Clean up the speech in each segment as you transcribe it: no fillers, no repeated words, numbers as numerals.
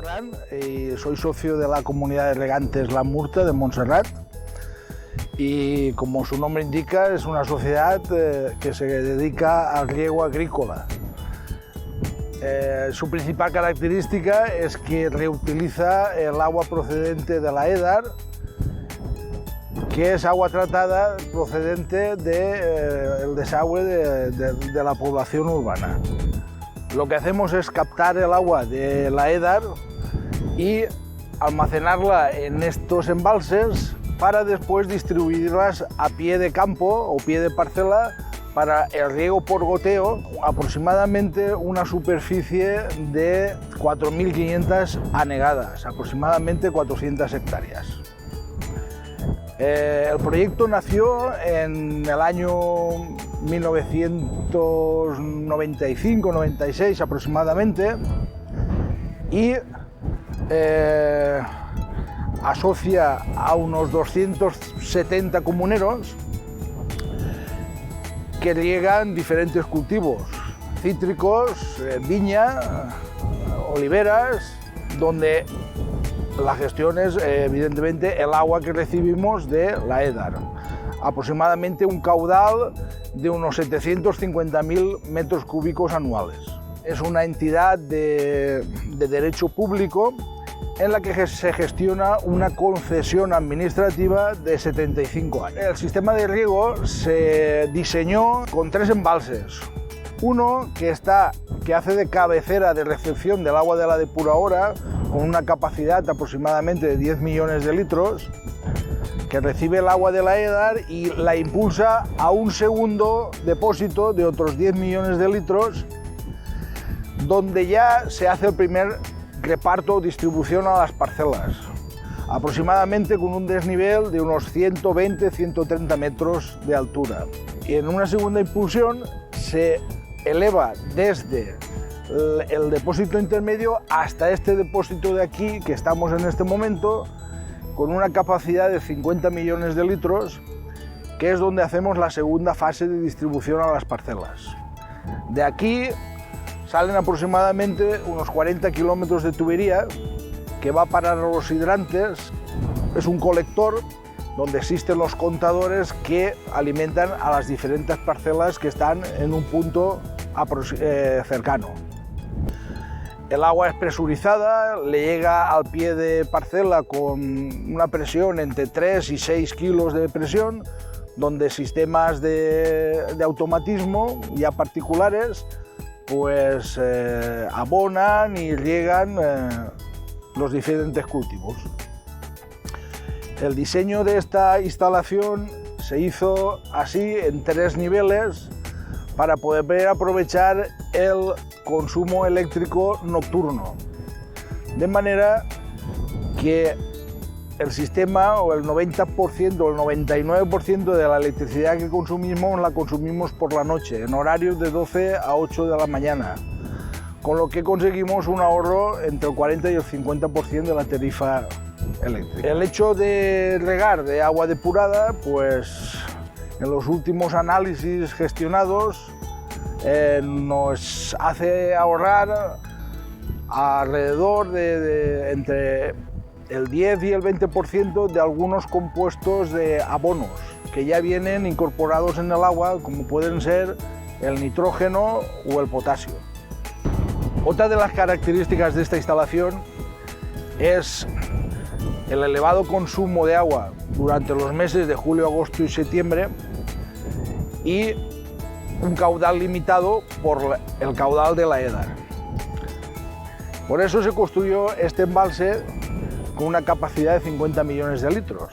Ferran y soy socio de la comunidad de regantes La Murta de Montserrat. Y como su nombre indica, es una sociedad que se dedica al riego agrícola. Su principal característica es que reutiliza el agua procedente de la Edar, que es agua tratada procedente del desagüe de la población urbana. Lo que hacemos es captar el agua de la Edar y almacenarla en estos embalses para después distribuirlas a pie de campo o pie de parcela para el riego por goteo, aproximadamente una superficie de 4.500 anegadas, aproximadamente 400 hectáreas. El proyecto nació en el año 1995-96 aproximadamente y asocia a unos 270 comuneros que riegan diferentes cultivos, cítricos, viña, oliveras, donde la gestión es evidentemente el agua que recibimos de la Edar, aproximadamente un caudal de unos 750.000 metros cúbicos anuales. Es una entidad de derecho público en la que se gestiona una concesión administrativa de 75 años. El sistema de riego se diseñó con 3 embalses. Uno que hace de cabecera de recepción del agua de la depuradora, con una capacidad aproximadamente de 10 millones de litros, que recibe el agua de la Edar y la impulsa a un segundo depósito de otros 10 millones de litros, donde ya se hace el primer reparto o distribución a las parcelas, aproximadamente con un desnivel de unos 120-130 metros de altura. Y en una segunda impulsión se eleva desde el depósito intermedio hasta este depósito de aquí, que estamos en este momento, con una capacidad de 50 millones de litros, que es donde hacemos la segunda fase de distribución a las parcelas. De aquí salen aproximadamente unos 40 kilómetros de tubería que va a parar a los hidrantes. Es un colector donde existen los contadores que alimentan a las diferentes parcelas que están en un punto cercano. El agua es presurizada, le llega al pie de parcela con una presión entre 3 y 6 kilos de presión, donde sistemas de automatismo ya particulares pues abonan y riegan los diferentes cultivos. El diseño de esta instalación se hizo así en 3 niveles para poder aprovechar el consumo eléctrico nocturno, de manera que el sistema, o el 90% o el 99% de la electricidad que consumimos la consumimos por la noche, en horarios de 12 a 8 de la mañana, con lo que conseguimos un ahorro entre el 40 y el 50% de la tarifa eléctrica. El hecho de regar de agua depurada, pues en los últimos análisis gestionados nos hace ahorrar alrededor de entre el 10 y el 20% de algunos compuestos de abonos que ya vienen incorporados en el agua, como pueden ser el nitrógeno o el potasio. Otra de las características de esta instalación es el elevado consumo de agua durante los meses de julio, agosto y septiembre y un caudal limitado por el caudal de la Edar. Por eso se construyó este embalse con una capacidad de 50 millones de litros,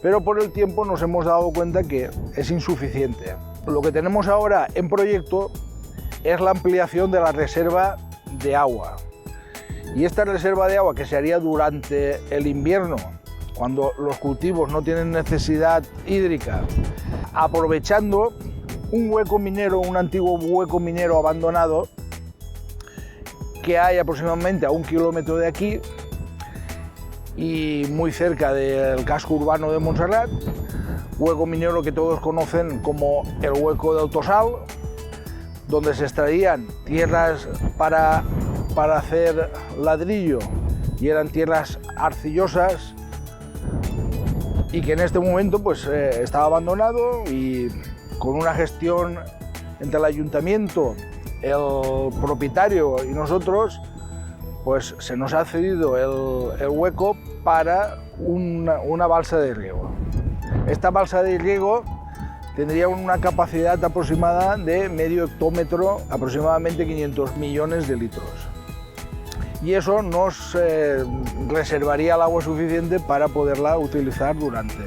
pero por el tiempo nos hemos dado cuenta que es insuficiente. Lo que tenemos ahora en proyecto es la ampliación de la reserva de agua, y esta reserva de agua, que se haría durante el invierno, cuando los cultivos no tienen necesidad hídrica, aprovechando un hueco minero, un antiguo hueco minero abandonado que hay aproximadamente a 1 kilómetro de aquí y muy cerca del casco urbano de Montserrat, hueco minero que todos conocen como el hueco de Autosal, donde se extraían tierras para hacer ladrillo y eran tierras arcillosas, y que en este momento pues estaba abandonado, y con una gestión entre el ayuntamiento, el propietario y nosotros, pues se nos ha cedido el hueco para una balsa de riego. Esta balsa de riego tendría una capacidad aproximada de medio hectómetro, aproximadamente 500 millones de litros. Y eso nos reservaría el agua suficiente para poderla utilizar durante